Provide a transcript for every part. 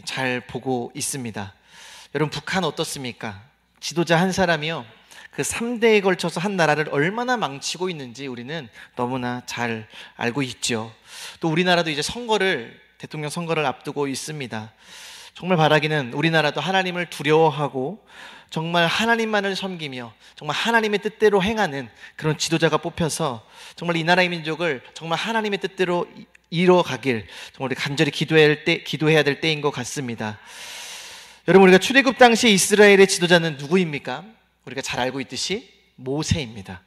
잘 보고 있습니다. 여러분, 북한 어떻습니까? 지도자 한 사람이요, 그 3대에 걸쳐서 한 나라를 얼마나 망치고 있는지 우리는 너무나 잘 알고 있죠. 또 우리나라도 이제 대통령 선거를 앞두고 있습니다. 정말 바라기는 우리나라도 하나님을 두려워하고 정말 하나님만을 섬기며 정말 하나님의 뜻대로 행하는 그런 지도자가 뽑혀서 정말 이 나라의 민족을 정말 하나님의 뜻대로 이뤄가길 정말 우리 간절히 기도해야 될 때인 것 같습니다. 여러분, 우리가 출애굽 당시 이스라엘의 지도자는 누구입니까? 우리가 잘 알고 있듯이 모세입니다.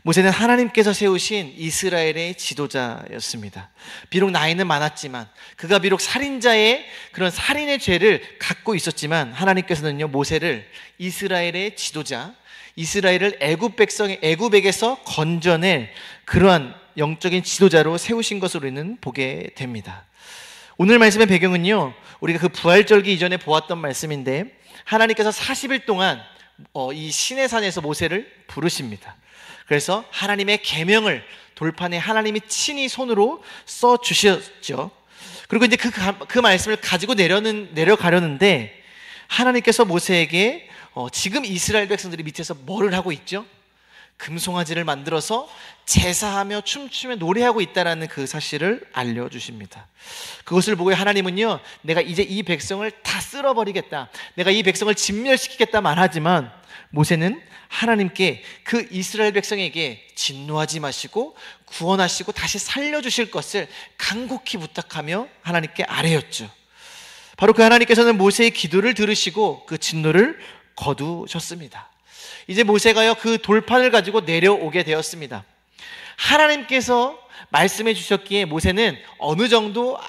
모세는 하나님께서 세우신 이스라엘의 지도자였습니다. 비록 나이는 많았지만, 그가 비록 살인자의 그런 살인의 죄를 갖고 있었지만, 하나님께서는요, 모세를 이스라엘의 지도자, 이스라엘을 애굽에게서 건져낼 그러한 영적인 지도자로 세우신 것을 우리는 보게 됩니다. 오늘 말씀의 배경은요, 우리가 그 부활절기 이전에 보았던 말씀인데, 하나님께서 40일 동안 이 시내산에서 모세를 부르십니다. 그래서 하나님의 계명을 돌판에 하나님이 친히 손으로 써 주셨죠. 그리고 이제 그 말씀을 가지고 내려가려는데, 하나님께서 모세에게 지금 이스라엘 백성들이 밑에서 뭐를 하고 있죠? 금송아지를 만들어서 제사하며 춤추며 노래하고 있다라는 그 사실을 알려주십니다. 그것을 보고 하나님은요, 내가 이제 이 백성을 다 쓸어버리겠다, 내가 이 백성을 진멸시키겠다 말하지만, 모세는 하나님께 그 이스라엘 백성에게 진노하지 마시고 구원하시고 다시 살려주실 것을 간곡히 부탁하며 하나님께 아뢰었죠. 바로 그 하나님께서는 모세의 기도를 들으시고 그 진노를 거두셨습니다. 이제 모세가요, 그 돌판을 가지고 내려오게 되었습니다. 하나님께서 말씀해 주셨기에 모세는 어느 정도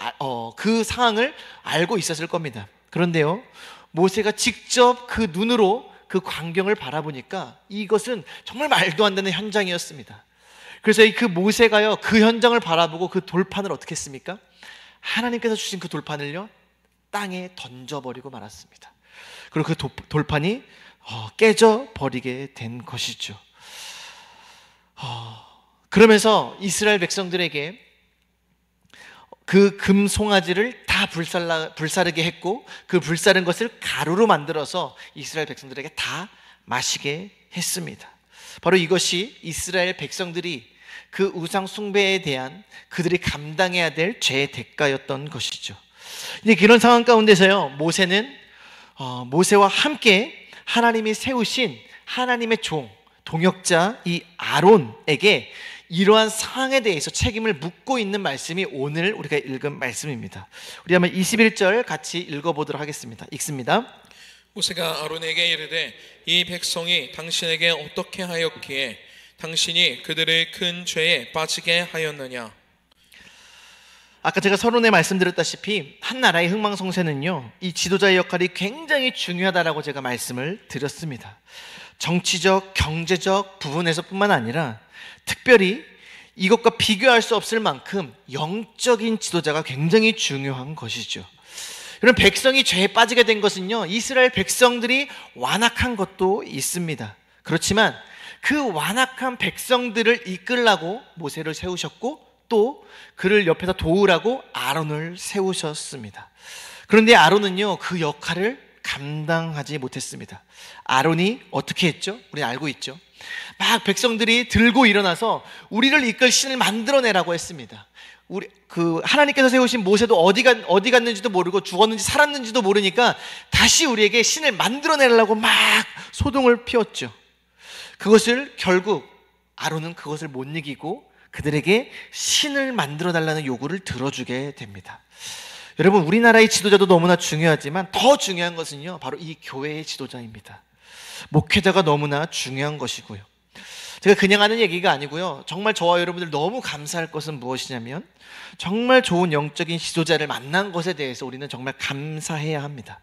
그 상황을 알고 있었을 겁니다. 그런데요, 모세가 직접 그 눈으로 그 광경을 바라보니까 이것은 정말 말도 안 되는 현장이었습니다. 그래서 그 모세가요, 그 현장을 바라보고 그 돌판을 어떻게 했습니까? 하나님께서 주신 그 돌판을요, 땅에 던져버리고 말았습니다. 그리고 그 돌판이 깨져 버리게 된 것이죠. 그러면서 이스라엘 백성들에게 그 금송아지를 다 불사르게 했고, 그 불사른 것을 가루로 만들어서 이스라엘 백성들에게 다 마시게 했습니다. 바로 이것이 이스라엘 백성들이 그 우상 숭배에 대한 그들이 감당해야 될 죄의 대가였던 것이죠. 이제 그런 상황 가운데서요, 모세와 함께 하나님이 세우신 하나님의 동역자 이 아론에게 이러한 상황에 대해서 책임을 묻고 있는 말씀이 오늘 우리가 읽은 말씀입니다. 우리 한번 21절 같이 읽어보도록 하겠습니다. 읽습니다. 모세가 아론에게 이르되 이 백성이 당신에게 어떻게 하였기에 당신이 그들을 큰 죄에 빠지게 하였느냐. 아까 제가 서론에 말씀드렸다시피 한 나라의 흥망성쇠는요, 이 지도자의 역할이 굉장히 중요하다라고 제가 말씀을 드렸습니다. 정치적, 경제적 부분에서뿐만 아니라 특별히 이것과 비교할 수 없을 만큼 영적인 지도자가 굉장히 중요한 것이죠. 이런 백성이 죄에 빠지게 된 것은요, 이스라엘 백성들이 완악한 것도 있습니다. 그렇지만 그 완악한 백성들을 이끌라고 모세를 세우셨고, 또 그를 옆에서 도우라고 아론을 세우셨습니다. 그런데 아론은요, 그 역할을 감당하지 못했습니다. 아론이 어떻게 했죠? 우리는 알고 있죠. 막 백성들이 들고 일어나서 우리를 이끌 신을 만들어내라고 했습니다. 하나님께서 세우신 모세도 어디 갔는지도 모르고 죽었는지 살았는지도 모르니까 다시 우리에게 신을 만들어내려고 막 소동을 피웠죠. 그것을 결국 아론은 그것을 못 이기고 그들에게 신을 만들어 달라는 요구를 들어주게 됩니다. 여러분, 우리나라의 지도자도 너무나 중요하지만 더 중요한 것은요, 바로 이 교회의 지도자입니다. 목회자가 너무나 중요한 것이고요. 제가 그냥 하는 얘기가 아니고요, 정말 저와 여러분들 너무 감사할 것은 무엇이냐면, 정말 좋은 영적인 지도자를 만난 것에 대해서 우리는 정말 감사해야 합니다.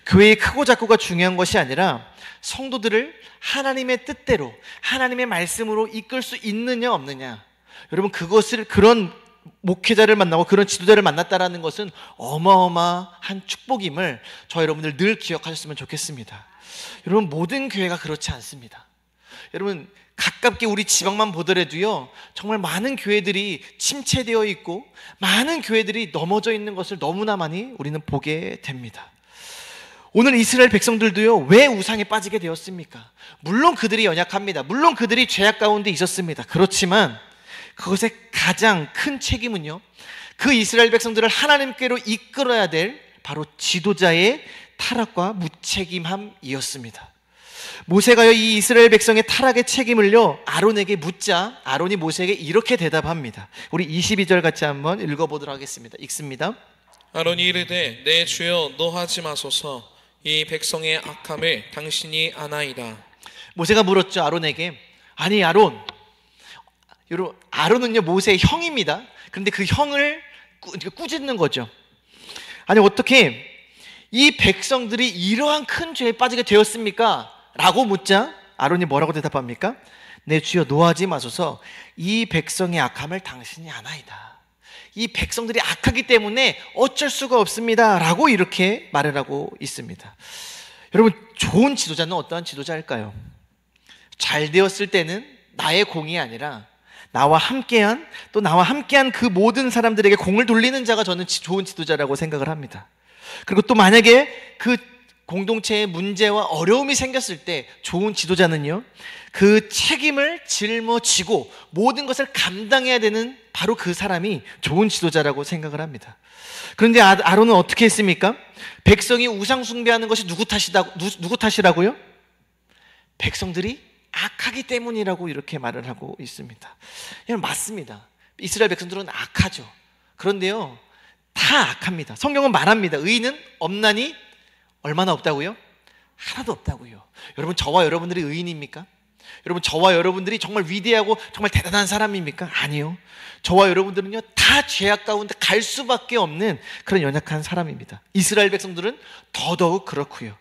교회의 크고 작고가 중요한 것이 아니라 성도들을 하나님의 뜻대로 하나님의 말씀으로 이끌 수 있느냐 없느냐, 여러분, 그런 목회자를 만나고 그런 지도자를 만났다라는 것은 어마어마한 축복임을 저 여러분들 늘 기억하셨으면 좋겠습니다. 여러분, 모든 교회가 그렇지 않습니다. 여러분, 가깝게 우리 지방만 보더라도요, 정말 많은 교회들이 침체되어 있고 많은 교회들이 넘어져 있는 것을 너무나 많이 우리는 보게 됩니다. 오늘 이스라엘 백성들도요, 왜 우상에 빠지게 되었습니까? 물론 그들이 연약합니다. 물론 그들이 죄악 가운데 있었습니다. 그렇지만 그것의 가장 큰 책임은요, 그 이스라엘 백성들을 하나님께로 이끌어야 될 바로 지도자의 타락과 무책임함이었습니다. 모세가요, 이 이스라엘 백성의 타락의 책임을요, 아론에게 묻자 아론이 모세에게 이렇게 대답합니다. 우리 22절 같이 한번 읽어보도록 하겠습니다. 읽습니다. 아론이 이르되 내 주여 노하지 마소서 이 백성의 악함을 당신이 아나이다. 모세가 물었죠, 아론에게. 아니 아론, 여러분, 아론은요 모세의 형입니다. 그런데 그 형을 꾸짖는 거죠. 아니 어떻게 이 백성들이 이러한 큰 죄에 빠지게 되었습니까? 라고 묻자 아론이 뭐라고 대답합니까? 내 주여 노하지 마소서 이 백성의 악함을 당신이 아나이다. 이 백성들이 악하기 때문에 어쩔 수가 없습니다 라고 이렇게 말을 하고 있습니다. 여러분, 좋은 지도자는 어떠한 지도자일까요? 잘 되었을 때는 나의 공이 아니라 나와 함께한 그 모든 사람들에게 공을 돌리는 자가 저는 좋은 지도자라고 생각을 합니다. 그리고 또 만약에 그 공동체에 문제와 어려움이 생겼을 때 좋은 지도자는요, 그 책임을 짊어지고 모든 것을 감당해야 되는 바로 그 사람이 좋은 지도자라고 생각을 합니다. 그런데 아론은 어떻게 했습니까? 백성이 우상 숭배하는 것이 누구 탓이라고요? 백성들이 악하기 때문이라고 이렇게 말을 하고 있습니다. 맞습니다. 이스라엘 백성들은 악하죠. 그런데요, 다 악합니다. 성경은 말합니다. 의인은 없나니 얼마나 없다고요? 하나도 없다고요. 여러분, 저와 여러분들이 의인입니까? 여러분, 저와 여러분들이 정말 위대하고 정말 대단한 사람입니까? 아니요. 저와 여러분들은요, 다 죄악 가운데 갈 수밖에 없는 그런 연약한 사람입니다. 이스라엘 백성들은 더더욱 그렇고요.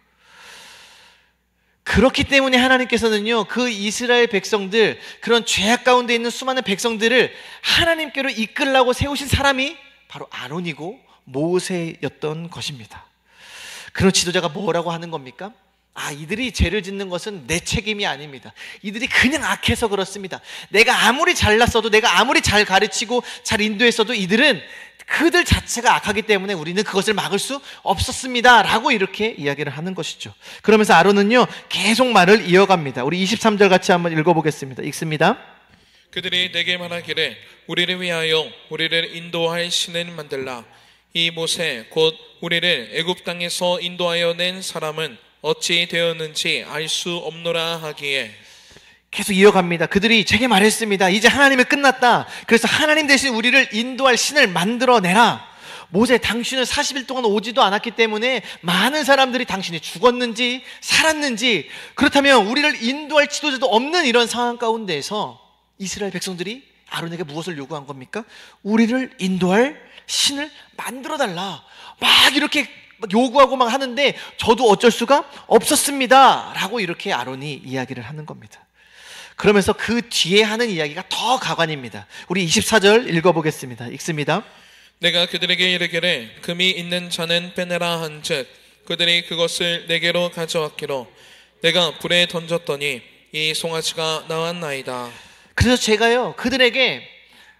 그렇기 때문에 하나님께서는요, 그 이스라엘 백성들, 그런 죄악 가운데 있는 수많은 백성들을 하나님께로 이끌라고 세우신 사람이 바로 아론이고 모세였던 것입니다. 그런 지도자가 뭐라고 하는 겁니까? 이들이 죄를 짓는 것은 내 책임이 아닙니다. 이들이 그냥 악해서 그렇습니다. 내가 아무리 잘났어도, 내가 아무리 잘 가르치고 잘 인도했어도 이들은 그들 자체가 악하기 때문에 우리는 그것을 막을 수 없었습니다 라고 이렇게 이야기를 하는 것이죠. 그러면서 아론은요, 계속 말을 이어갑니다. 우리 23절 같이 한번 읽어보겠습니다. 읽습니다. 그들이 내게 말하기를 우리를 위하여 우리를 인도할 신을 만들라. 이 모세 곧 우리를 애굽 땅에서 인도하여 낸 사람은 어찌 되었는지 알 수 없노라 하기에. 계속 이어갑니다. 그들이 제게 말했습니다. 이제 하나님은 끝났다. 그래서 하나님 대신 우리를 인도할 신을 만들어내라. 모세, 당신은 40일 동안 오지도 않았기 때문에 많은 사람들이 당신이 죽었는지 살았는지, 그렇다면 우리를 인도할 지도자도 없는 이런 상황 가운데에서 이스라엘 백성들이 아론에게 무엇을 요구한 겁니까? 우리를 인도할 신을 만들어달라. 막 이렇게 요구하고 막 하는데 저도 어쩔 수가 없었습니다 라고 이렇게 아론이 이야기를 하는 겁니다. 그러면서 그 뒤에 하는 이야기가 더 가관입니다. 우리 24절 읽어보겠습니다. 읽습니다. 내가 그들에게 이르기를 금이 있는 자는 빼내라 한즉 그들이 그것을 내게로 가져왔기로 내가 불에 던졌더니 이 송아지가 나왔나이다. 그래서 제가요, 그들에게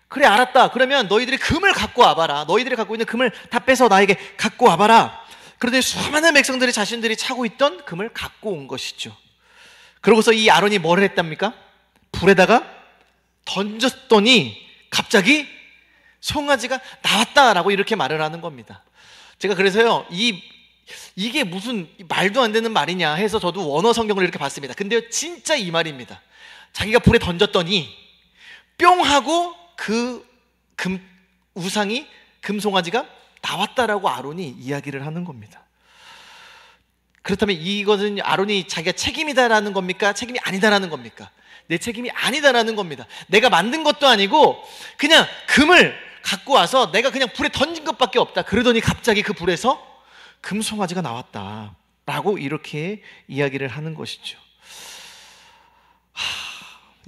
그래 알았다, 그러면 너희들이 금을 갖고 와봐라. 너희들이 갖고 있는 금을 다 빼서 나에게 갖고 와봐라. 그런데 수많은 백성들이 자신들이 차고 있던 금을 갖고 온 것이죠. 그러고서 이 아론이 뭘 했답니까? 불에다가 던졌더니 갑자기 송아지가 나왔다라고 이렇게 말을 하는 겁니다. 제가 그래서요, 이게 무슨 말도 안 되는 말이냐 해서 저도 원어 성경을 이렇게 봤습니다. 근데요, 진짜 이 말입니다. 자기가 불에 던졌더니 뿅 하고 그 우상이, 금송아지가 나왔다라고 아론이 이야기를 하는 겁니다. 그렇다면 이것은 아론이 자기가 책임이다라는 겁니까? 책임이 아니다라는 겁니까? 내 책임이 아니다라는 겁니다. 내가 만든 것도 아니고 그냥 금을 갖고 와서 내가 그냥 불에 던진 것밖에 없다. 그러더니 갑자기 그 불에서 금송아지가 나왔다라고 이렇게 이야기를 하는 것이죠.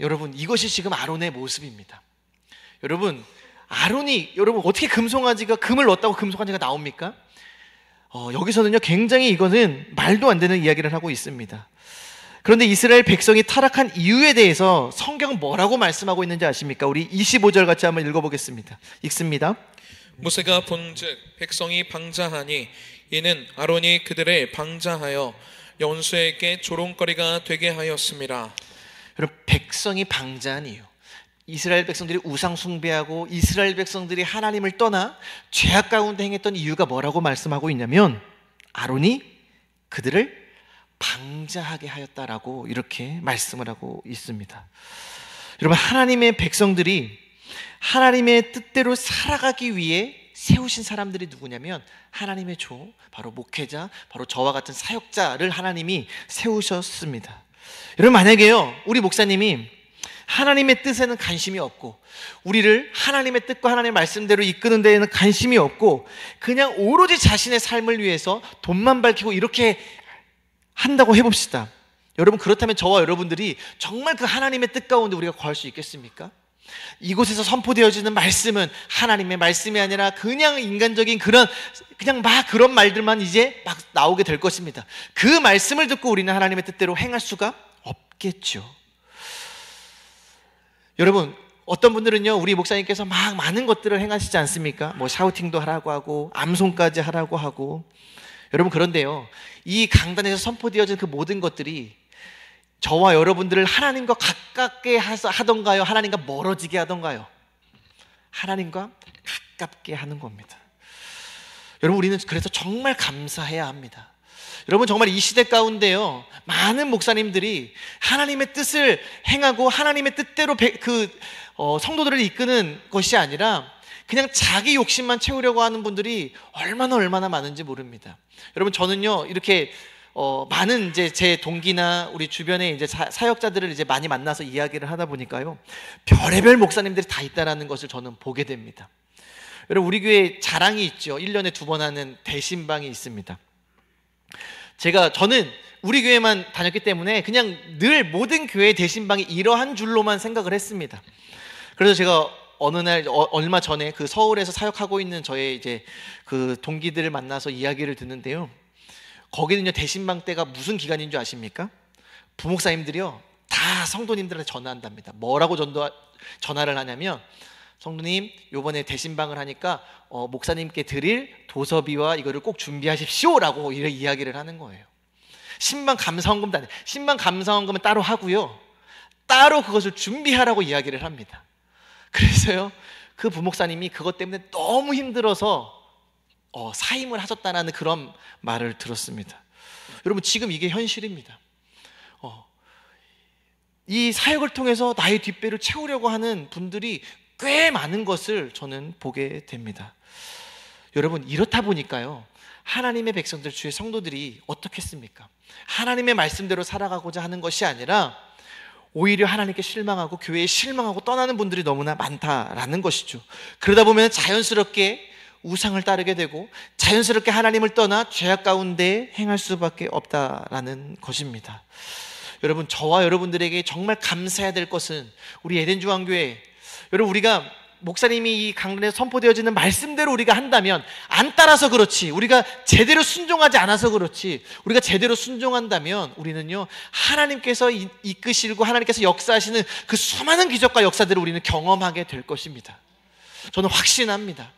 여러분, 이것이 지금 아론의 모습입니다. 여러분, 여러분 어떻게 금을 넣었다고 금송아지가 나옵니까? 여기서는요, 굉장히 이거는 말도 안 되는 이야기를 하고 있습니다. 그런데 이스라엘 백성이 타락한 이유에 대해서 성경은 뭐라고 말씀하고 있는지 아십니까? 우리 25절 같이 한번 읽어보겠습니다. 읽습니다. 모세가 본즉 백성이 방자하니 이는 아론이 그들을 방자하여 연수에게 조롱거리가 되게 하였습니다. 여러분, 백성이 방자한 이유, 이스라엘 백성들이 우상 숭배하고 이스라엘 백성들이 하나님을 떠나 죄악 가운데 행했던 이유가 뭐라고 말씀하고 있냐면 아론이 그들을 방자하게 하였다라고 이렇게 말씀을 하고 있습니다. 여러분, 하나님의 백성들이 하나님의 뜻대로 살아가기 위해 세우신 사람들이 누구냐면 하나님의 종, 바로 목회자, 바로 저와 같은 사역자를 하나님이 세우셨습니다. 여러분, 만약에요 우리 목사님이 하나님의 뜻에는 관심이 없고 우리를 하나님의 뜻과 하나님의 말씀대로 이끄는 데에는 관심이 없고 그냥 오로지 자신의 삶을 위해서 돈만 밝히고 이렇게 한다고 해봅시다. 여러분, 그렇다면 저와 여러분들이 정말 그 하나님의 뜻 가운데 우리가 거할 수 있겠습니까? 이곳에서 선포되어지는 말씀은 하나님의 말씀이 아니라 그냥 인간적인 그냥 막 그런 말들만 이제 막 나오게 될 것입니다. 그 말씀을 듣고 우리는 하나님의 뜻대로 행할 수가 없겠죠. 여러분, 어떤 분들은요 우리 목사님께서 막 많은 것들을 행하시지 않습니까? 뭐 샤우팅도 하라고 하고 암송까지 하라고 하고. 여러분, 그런데요 이 강단에서 선포되어진 그 모든 것들이 저와 여러분들을 하나님과 가깝게 하던가요? 하나님과 멀어지게 하던가요? 하나님과 가깝게 하는 겁니다. 여러분, 우리는 그래서 정말 감사해야 합니다. 여러분, 정말 이 시대 가운데요 많은 목사님들이 하나님의 뜻을 행하고 하나님의 뜻대로 성도들을 이끄는 것이 아니라 그냥 자기 욕심만 채우려고 하는 분들이 얼마나 많은지 모릅니다. 여러분, 저는요 이렇게 많은 이제 제 동기나 우리 주변에 이제 사역자들을 이제 많이 만나서 이야기를 하다 보니까요 별의별 목사님들이 다 있다라는 것을 저는 보게 됩니다. 여러분, 우리 교회 자랑이 있죠. 1년에 2번 하는 대신방이 있습니다. 저는 우리 교회만 다녔기 때문에 그냥 늘 모든 교회 대신방이 이러한 줄로만 생각을 했습니다. 그래서 제가 어느 날 얼마 전에 그 서울에서 사역하고 있는 저의 이제 그 동기들을 만나서 이야기를 듣는데요. 거기는요 대신방 때가 무슨 기간인 줄 아십니까? 부목사님들이요 다 성도님들한테 전화한답니다. 뭐라고 전화를 하냐면, 성도님 요번에 대신방을 하니까 목사님께 드릴 도서비와 이거를 꼭 준비하십시오 라고 이야기를 하는 거예요. 신방 감사원금도 아니에요. 신방 감사원금은 따로 하고요 따로 그것을 준비하라고 이야기를 합니다. 그래서요 그 부목사님이 그것 때문에 너무 힘들어서 사임을 하셨다는 그런 말을 들었습니다. 여러분, 지금 이게 현실입니다. 이 사역을 통해서 나의 뒷배를 채우려고 하는 분들이 꽤 많은 것을 저는 보게 됩니다. 여러분, 이렇다 보니까요 하나님의 백성들, 주의 성도들이 어떻겠습니까? 하나님의 말씀대로 살아가고자 하는 것이 아니라 오히려 하나님께 실망하고 교회에 실망하고 떠나는 분들이 너무나 많다라는 것이죠. 그러다 보면 자연스럽게 우상을 따르게 되고 자연스럽게 하나님을 떠나 죄악 가운데 행할 수밖에 없다라는 것입니다. 여러분, 저와 여러분들에게 정말 감사해야 될 것은 우리 에덴중앙교회, 여러분, 우리가 목사님이 이 강단에서 선포되어지는 말씀대로 우리가 한다면, 안 따라서 그렇지, 우리가 제대로 순종하지 않아서 그렇지, 우리가 제대로 순종한다면 우리는요 하나님께서 이끄시고 하나님께서 역사하시는 그 수많은 기적과 역사들을 우리는 경험하게 될 것입니다. 저는 확신합니다.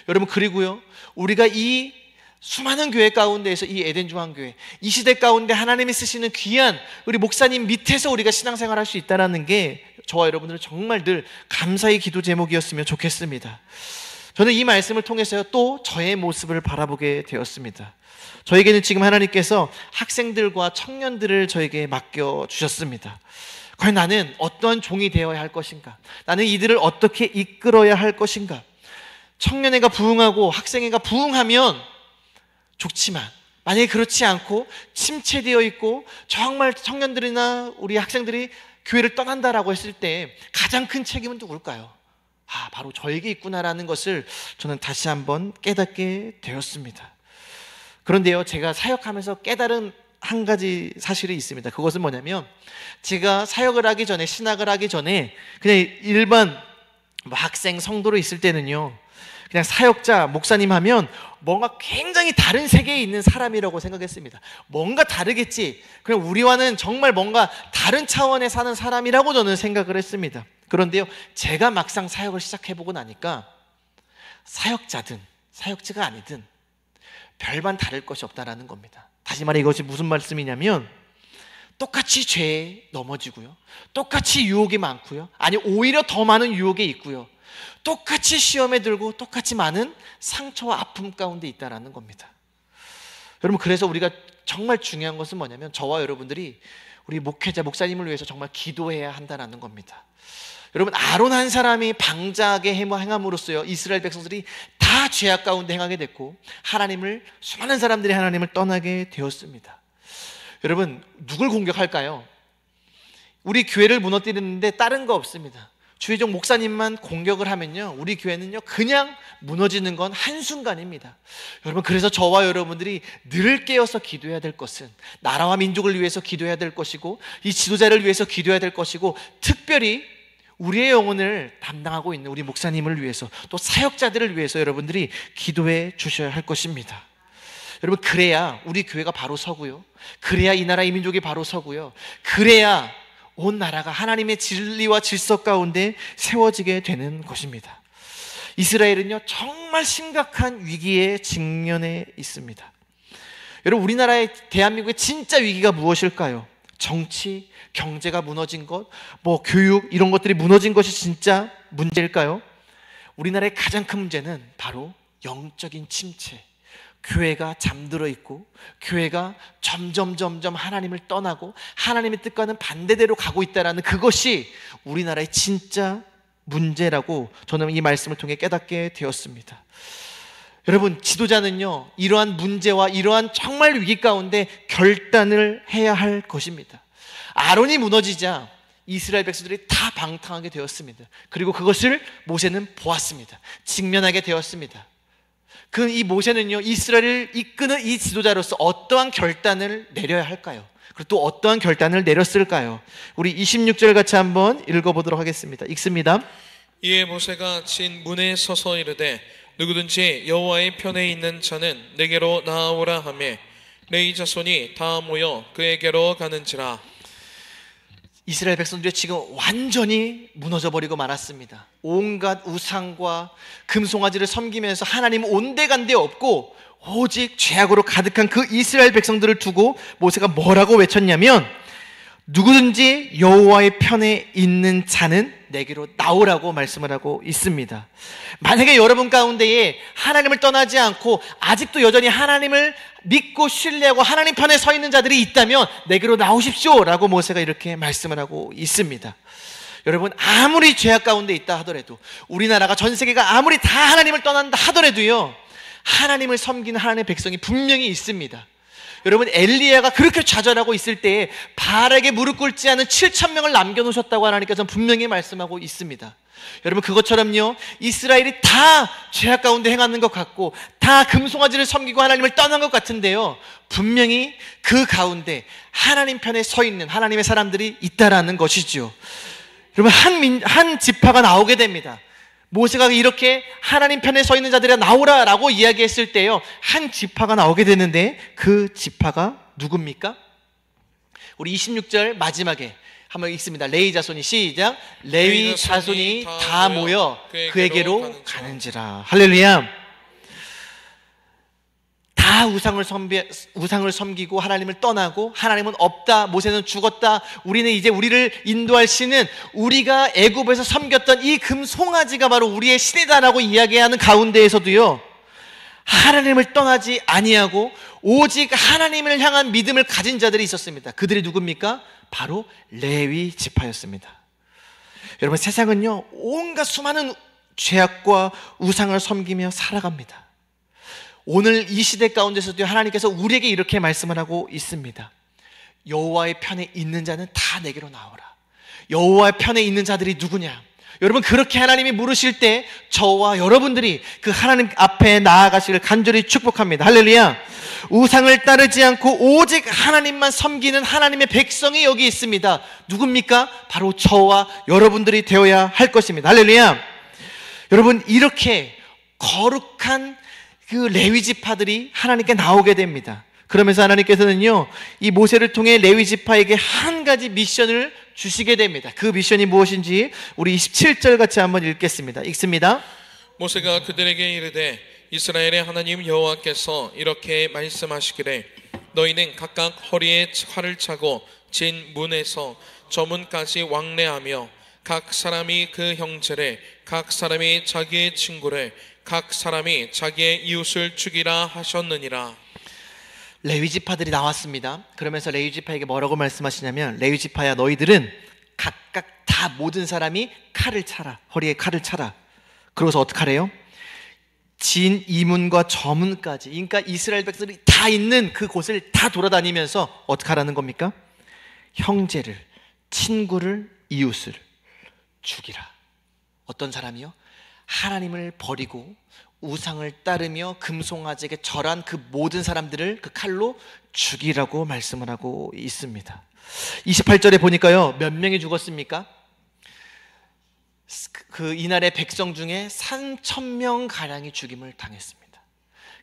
여러분, 그리고요 우리가 이 수많은 교회 가운데에서 이 에덴중앙교회, 이 시대 가운데 하나님이 쓰시는 귀한 우리 목사님 밑에서 우리가 신앙생활 할 수 있다는 게 저와 여러분들은 정말 늘 감사의 기도 제목이었으면 좋겠습니다. 저는 이 말씀을 통해서요 또 저의 모습을 바라보게 되었습니다. 저에게는 지금 하나님께서 학생들과 청년들을 저에게 맡겨주셨습니다. 과연 나는 어떠한 종이 되어야 할 것인가? 나는 이들을 어떻게 이끌어야 할 것인가? 청년회가 부흥하고 학생회가 부흥하면 좋지만, 만약에 그렇지 않고 침체되어 있고 정말 청년들이나 우리 학생들이 교회를 떠난다라고 했을 때 가장 큰 책임은 누굴까요? 바로 저에게 있구나라는 것을 저는 다시 한번 깨닫게 되었습니다. 그런데요, 제가 사역하면서 깨달은 한 가지 사실이 있습니다. 그것은 뭐냐면, 제가 사역을 하기 전에, 신학을 하기 전에 그냥 일반 학생 성도로 있을 때는요 그냥 사역자, 목사님 하면 뭔가 굉장히 다른 세계에 있는 사람이라고 생각했습니다. 뭔가 다르겠지. 그냥 우리와는 정말 뭔가 다른 차원에 사는 사람이라고 저는 생각을 했습니다. 그런데요, 제가 막상 사역을 시작해보고 나니까 사역자든 사역자가 아니든 별반 다를 것이 없다라는 겁니다. 다시 말해 이것이 무슨 말씀이냐면 똑같이 죄에 넘어지고요, 똑같이 유혹이 많고요, 아니 오히려 더 많은 유혹에 있고요, 똑같이 시험에 들고 똑같이 많은 상처와 아픔 가운데 있다라는 겁니다. 여러분, 그래서 우리가 정말 중요한 것은 뭐냐면 저와 여러분들이 우리 목회자, 목사님을 위해서 정말 기도해야 한다는 겁니다. 여러분, 아론 한 사람이 방자하게 행함으로써요 이스라엘 백성들이 다 죄악 가운데 행하게 됐고 수많은 사람들이 하나님을 떠나게 되었습니다. 여러분, 누굴 공격할까요? 우리 교회를 무너뜨리는데 다른 거 없습니다. 주의종 목사님만 공격을 하면요, 우리 교회는요 그냥 무너지는 건 한순간입니다. 여러분, 그래서 저와 여러분들이 늘 깨어서 기도해야 될 것은 나라와 민족을 위해서 기도해야 될 것이고, 이 지도자를 위해서 기도해야 될 것이고, 특별히 우리의 영혼을 담당하고 있는 우리 목사님을 위해서, 또 사역자들을 위해서 여러분들이 기도해 주셔야 할 것입니다. 여러분, 그래야 우리 교회가 바로 서고요, 그래야 이 나라 이 민족이 바로 서고요, 그래야 온 나라가 하나님의 진리와 질서 가운데 세워지게 되는 것입니다. 이스라엘은요 정말 심각한 위기에 직면해 있습니다. 여러분, 우리나라의 대한민국의 진짜 위기가 무엇일까요? 정치, 경제가 무너진 것, 교육, 이런 것들이 무너진 것이 진짜 문제일까요? 우리나라의 가장 큰 문제는 바로 영적인 침체, 교회가 잠들어 있고 교회가 점점 하나님을 떠나고 하나님의 뜻과는 반대대로 가고 있다는 그것이 우리나라의 진짜 문제라고 저는 이 말씀을 통해 깨닫게 되었습니다. 여러분, 지도자는요 이러한 문제와 이러한 정말 위기 가운데 결단을 해야 할 것입니다. 아론이 무너지자 이스라엘 백성들이 다 방탕하게 되었습니다. 그리고 그것을 모세는 보았습니다. 직면하게 되었습니다. 이 모세는요 이스라엘을 이끄는 이 지도자로서 어떠한 결단을 내려야 할까요? 그리고 또 어떠한 결단을 내렸을까요? 우리 26절 같이 한번 읽어보도록 하겠습니다. 읽습니다. 이에 모세가 진 문에 서서 이르되 누구든지 여호와의 편에 있는 자는 내게로 나아오라 하며 레위 자손이 다 모여 그에게로 가는지라. 이스라엘 백성들이 지금 완전히 무너져 버리고 말았습니다. 온갖 우상과 금송아지를 섬기면서 하나님 온데간데 없고 오직 죄악으로 가득한 그 이스라엘 백성들을 두고 모세가 뭐라고 외쳤냐면 누구든지 여호와의 편에 있는 자는 내게로 나오라고 말씀을 하고 있습니다. 만약에 여러분 가운데에 하나님을 떠나지 않고 아직도 여전히 하나님을 믿고 신뢰하고 하나님 편에 서 있는 자들이 있다면 내게로 나오십시오 라고 모세가 이렇게 말씀을 하고 있습니다. 여러분, 아무리 죄악 가운데 있다 하더라도, 우리나라가 전 세계가 아무리 다 하나님을 떠난다 하더라도요 하나님을 섬기는 하나님의 백성이 분명히 있습니다. 여러분, 엘리야가 그렇게 좌절하고 있을 때에 바알에게 무릎 꿇지 않은 7,000명을 남겨놓으셨다고 하나님께서는 분명히 말씀하고 있습니다. 여러분, 그것처럼요 이스라엘이 다 죄악 가운데 행하는 것 같고 다 금송아지를 섬기고 하나님을 떠난 것 같은데요, 분명히 그 가운데 하나님 편에 서 있는 하나님의 사람들이 있다라는 것이죠. 여러분, 한 지파가 나오게 됩니다. 모세가 이렇게 하나님 편에 서 있는 자들이 나오라라고 이야기했을 때요 한 지파가 나오게 되는데 그 지파가 누굽니까? 우리 26절 마지막에 한번 읽습니다. 레위 자손이 시작. 레위 자손이 다 모여 그에게로 가는지라. 할렐루야. 다 우상을 섬기고 하나님을 떠나고 하나님은 없다, 모세는 죽었다, 우리는 이제 우리를 인도할 신은 우리가 애굽에서 섬겼던 이 금송아지가 바로 우리의 신이다라고 이야기하는 가운데에서도요 하나님을 떠나지 아니하고 오직 하나님을 향한 믿음을 가진 자들이 있었습니다. 그들이 누굽니까? 바로 레위 지파였습니다. 여러분, 세상은요 온갖 수많은 죄악과 우상을 섬기며 살아갑니다. 오늘 이 시대 가운데서도 하나님께서 우리에게 이렇게 말씀을 하고 있습니다. 여호와의 편에 있는 자는 다 내게로 나오라. 여호와의 편에 있는 자들이 누구냐? 여러분, 그렇게 하나님이 물으실 때 저와 여러분들이 그 하나님 앞에 나아가시길 간절히 축복합니다. 할렐루야. 우상을 따르지 않고 오직 하나님만 섬기는 하나님의 백성이 여기 있습니다. 누굽니까? 바로 저와 여러분들이 되어야 할 것입니다. 할렐루야. 여러분, 이렇게 거룩한 그 레위 지파들이 하나님께 나오게 됩니다. 그러면서 하나님께서는요, 이 모세를 통해 레위 지파에게 한 가지 미션을 주시게 됩니다. 그 미션이 무엇인지 우리 27절 같이 한번 읽겠습니다. 읽습니다. 모세가 그들에게 이르되 이스라엘의 하나님 여호와께서 이렇게 말씀하시기를 너희는 각각 허리에 활을 차고 진 문에서 저 문까지 왕래하며 각 사람이 그 형제를, 각 사람이 자기의 친구를, 각 사람이 자기의 이웃을 죽이라 하셨느니라. 레위 지파들이 나왔습니다. 그러면서 레위 지파에게 뭐라고 말씀하시냐면, 레위 지파야, 너희들은 각각 다 모든 사람이 칼을 차라. 허리에 칼을 차라. 그러고서 어떻게 하래요? 진 이문과 저문까지, 그러니까 이스라엘 백성들이 다 있는 그 곳을 다 돌아다니면서 어떻게 하라는 겁니까? 형제를, 친구를, 이웃을 죽이라. 어떤 사람이요? 하나님을 버리고 우상을 따르며 금송아지에게 절한 그 모든 사람들을 그 칼로 죽이라고 말씀을 하고 있습니다. 28절에 보니까요, 몇 명이 죽었습니까? 그 이날의 백성 중에 3,000명 가량이 죽임을 당했습니다.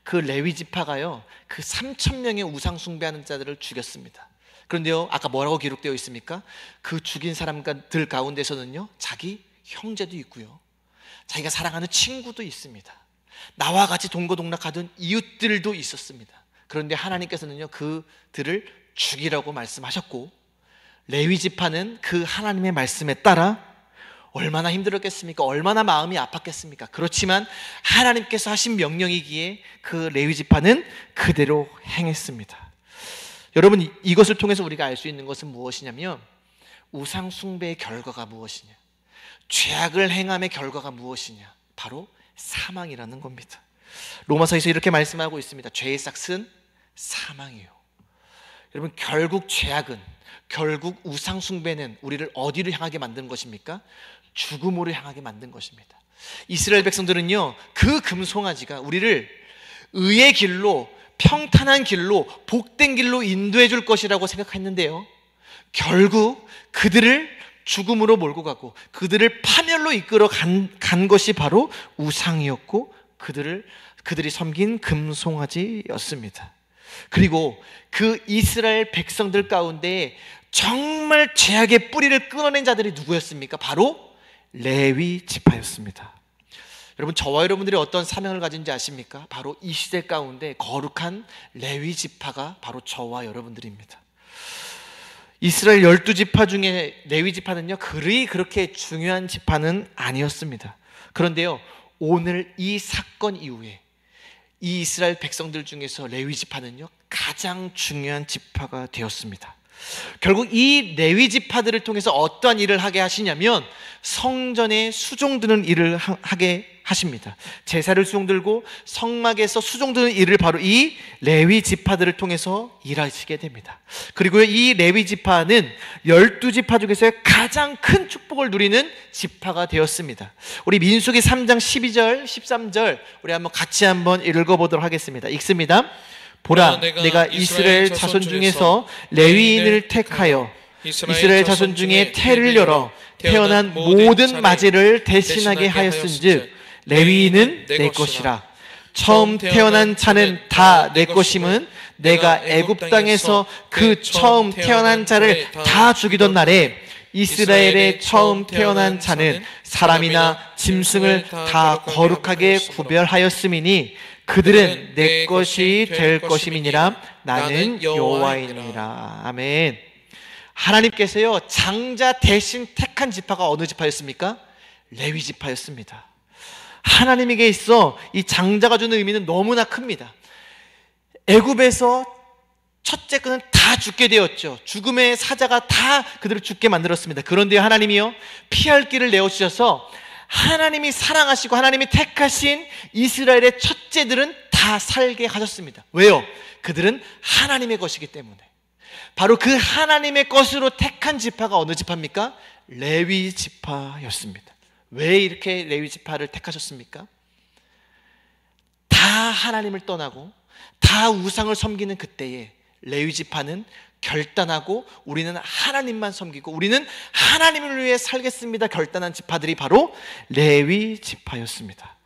그 레위 지파가요, 그 3,000명의 우상 숭배하는 자들을 죽였습니다. 그런데요, 아까 뭐라고 기록되어 있습니까? 그 죽인 사람들 가운데서는요, 자기 형제도 있고요, 자기가 사랑하는 친구도 있습니다. 나와 같이 동거동락하던 이웃들도 있었습니다. 그런데 하나님께서는요, 그들을 죽이라고 말씀하셨고, 레위 지파는 그 하나님의 말씀에 따라 얼마나 힘들었겠습니까? 얼마나 마음이 아팠겠습니까? 그렇지만 하나님께서 하신 명령이기에 그 레위 지파는 그대로 행했습니다. 여러분, 이것을 통해서 우리가 알 수 있는 것은 무엇이냐면, 우상 숭배의 결과가 무엇이냐, 죄악을 행함의 결과가 무엇이냐, 바로 사망이라는 겁니다. 로마서에서 이렇게 말씀하고 있습니다. 죄의 싹은 사망이에요. 여러분, 결국 죄악은, 결국 우상 숭배는 우리를 어디로 향하게 만든 것입니까? 죽음으로 향하게 만든 것입니다. 이스라엘 백성들은요, 그 금송아지가 우리를 의의 길로, 평탄한 길로, 복된 길로 인도해 줄 것이라고 생각했는데요, 결국 그들을 죽음으로 몰고 가고 그들을 파멸로 이끌어 간 것이 바로 우상이었고, 그들이 섬긴 금송아지였습니다. 그리고 그 이스라엘 백성들 가운데 정말 죄악의 뿌리를 끊어낸 자들이 누구였습니까? 바로 레위 지파였습니다. 여러분, 저와 여러분들이 어떤 사명을 가진지 아십니까? 바로 이 시대 가운데 거룩한 레위 지파가 바로 저와 여러분들입니다. 이스라엘 12지파 중에 레위 지파는요, 그렇게 중요한 지파는 아니었습니다. 그런데요, 오늘 이 사건 이후에 이 이스라엘 백성들 중에서 레위 지파는요, 가장 중요한 지파가 되었습니다. 결국 이 레위 지파들을 통해서 어떠한 일을 하게 하시냐면, 성전에 수종드는 일을 하게 하십니다. 제사를 수종들고 성막에서 수종드는 일을 바로 이 레위 지파들을 통해서 일하시게 됩니다. 그리고 이 레위 지파는 12지파 중에서 가장 큰 축복을 누리는 지파가 되었습니다. 우리 민수기 3장 12절 13절 우리 같이 한번 읽어보도록 하겠습니다. 읽습니다. 보라, 내가 이스라엘 자손 중에서 레위인을 택하여 이스라엘 자손 중에 태를 열어 태어난 모든 마제를 대신하게 하였은즉 레위인은 내 것이라. 처음 태어난 자는 다 내 것임은 내가 애굽 땅에서 그 처음 태어난 자를 다 죽이던 날에 이스라엘의 처음 태어난 자는 사람이나 짐승을 다 거룩하게 구별하였음이니 그들은 내 것이 될 것임이니라. 나는 여호와이니라. 아멘. 하나님께서요, 장자 대신 택한 지파가 어느 지파였습니까? 레위 지파였습니다. 하나님에게 있어 이 장자가 주는 의미는 너무나 큽니다. 애굽에서 첫째 끈은 다 죽게 되었죠. 죽음의 사자가 다 그들을 죽게 만들었습니다. 그런데 하나님이요, 피할 길을 내어주셔서 하나님이 사랑하시고 하나님이 택하신 이스라엘의 첫째들은 다 살게 하셨습니다. 왜요? 그들은 하나님의 것이기 때문에. 바로 그 하나님의 것으로 택한 지파가 어느 지파입니까? 레위 지파였습니다. 왜 이렇게 레위 지파를 택하셨습니까? 다 하나님을 떠나고 다 우상을 섬기는 그때에 레위 지파는 결단하고 우리는 하나님만 섬기고 우리는 하나님을 위해 살겠습니다 결단한 지파들이 바로 레위 지파였습니다.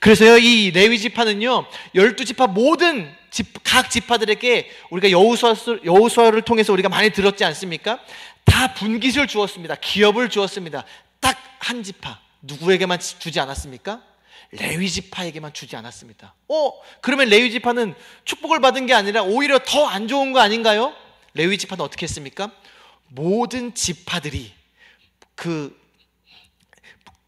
그래서요, 이 레위 지파는요, 12지파 모든 각 지파들에게 우리가 여호수아를 통해서 우리가 많이 들었지 않습니까? 다 분깃을 주었습니다. 기업을 주었습니다. 딱 한 지파, 누구에게만 주지 않았습니까? 레위 지파에게만 주지 않았습니다. 그러면 레위 지파는 축복을 받은 게 아니라 오히려 더 안 좋은 거 아닌가요? 레위 지파는 어떻게 했습니까? 모든 지파들이 그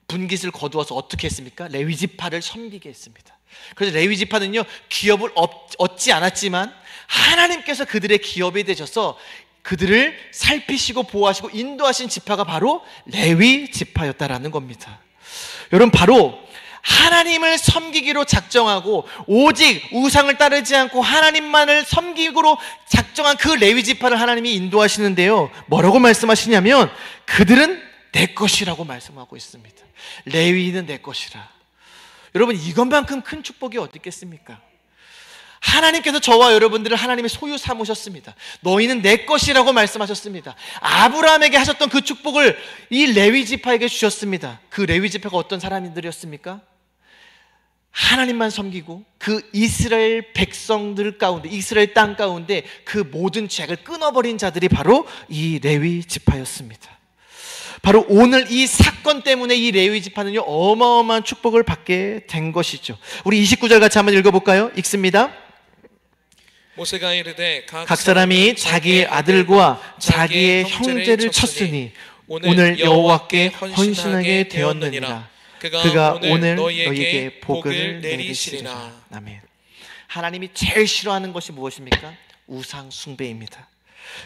분깃을 거두어서 어떻게 했습니까? 레위 지파를 섬기게 했습니다. 그래서 레위 지파는요, 기업을 얻지 않았지만 하나님께서 그들의 기업이 되셔서 그들을 살피시고 보호하시고 인도하신 지파가 바로 레위 지파였다라는 겁니다. 여러분, 바로 하나님을 섬기기로 작정하고 오직 우상을 따르지 않고 하나님만을 섬기기로 작정한 그 레위 지파를 하나님이 인도하시는데요, 뭐라고 말씀하시냐면 그들은 내 것이라고 말씀하고 있습니다. 레위인은 내 것이라. 여러분, 이것만큼 큰 축복이 어디 있겠습니까? 하나님께서 저와 여러분들을 하나님의 소유 삼으셨습니다. 너희는 내 것이라고 말씀하셨습니다. 아브라함에게 하셨던 그 축복을 이 레위 지파에게 주셨습니다. 그 레위 지파가 어떤 사람들이었습니까? 하나님만 섬기고 그 이스라엘 백성들 가운데, 이스라엘 땅 가운데 그 모든 죄악을 끊어버린 자들이 바로 이 레위 지파였습니다. 바로 오늘 이 사건 때문에 이 레위 지파는요, 어마어마한 축복을 받게 된 것이죠. 우리 29절 같이 한번 읽어볼까요? 읽습니다. 모세가 이르되 각 사람이 자기의 아들과 자기의 형제를 쳤으니 오늘 여호와께 헌신하게 되었느니라. 그가 오늘 너희에게 복을 내리시리라. 아멘. 하나님이 제일 싫어하는 것이 무엇입니까? 우상 숭배입니다.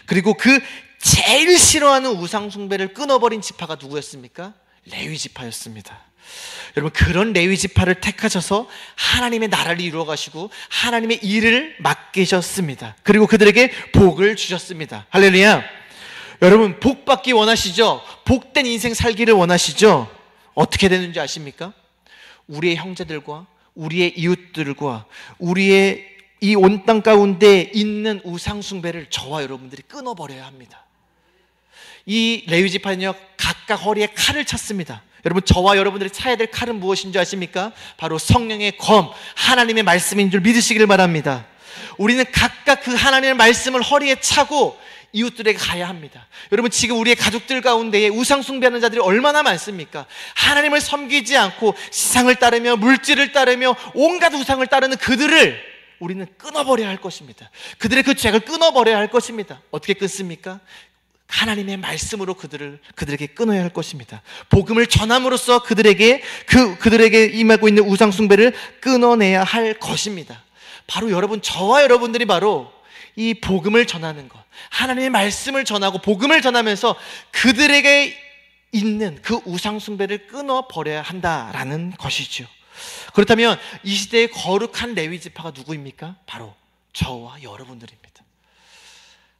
그리고 그 제일 싫어하는 우상 숭배를 끊어버린 지파가 누구였습니까? 레위 지파였습니다. 여러분, 그런 레위 지파를 택하셔서 하나님의 나라를 이루어 가시고 하나님의 일을 맡기셨습니다. 그리고 그들에게 복을 주셨습니다. 할렐루야. 여러분, 복 받기 원하시죠? 복된 인생 살기를 원하시죠? 어떻게 되는지 아십니까? 우리의 형제들과 우리의 이웃들과 우리의 이 온 땅 가운데 있는 우상 숭배를 저와 여러분들이 끊어버려야 합니다. 이 레위 지파는요, 각각 허리에 칼을 찼습니다. 여러분, 저와 여러분들이 차야 될 칼은 무엇인지 아십니까? 바로 성령의 검, 하나님의 말씀인 줄 믿으시기를 바랍니다. 우리는 각각 그 하나님의 말씀을 허리에 차고 이웃들에게 가야 합니다. 여러분, 지금 우리의 가족들 가운데에 우상 숭배하는 자들이 얼마나 많습니까? 하나님을 섬기지 않고 세상을 따르며 물질을 따르며 온갖 우상을 따르는 그들을 우리는 끊어버려야 할 것입니다. 그들의 그 죄악을 끊어버려야 할 것입니다. 어떻게 끊습니까? 하나님의 말씀으로 그들에게 끊어야 할 것입니다. 복음을 전함으로써 그들에게 임하고 있는 우상 숭배를 끊어내야 할 것입니다. 바로 여러분, 저와 여러분들이 바로 이 복음을 전하는 것, 하나님의 말씀을 전하고 복음을 전하면서 그들에게 있는 그 우상 숭배를 끊어버려야 한다라는 것이죠. 그렇다면 이 시대의 거룩한 레위 지파가 누구입니까? 바로 저와 여러분들입니다.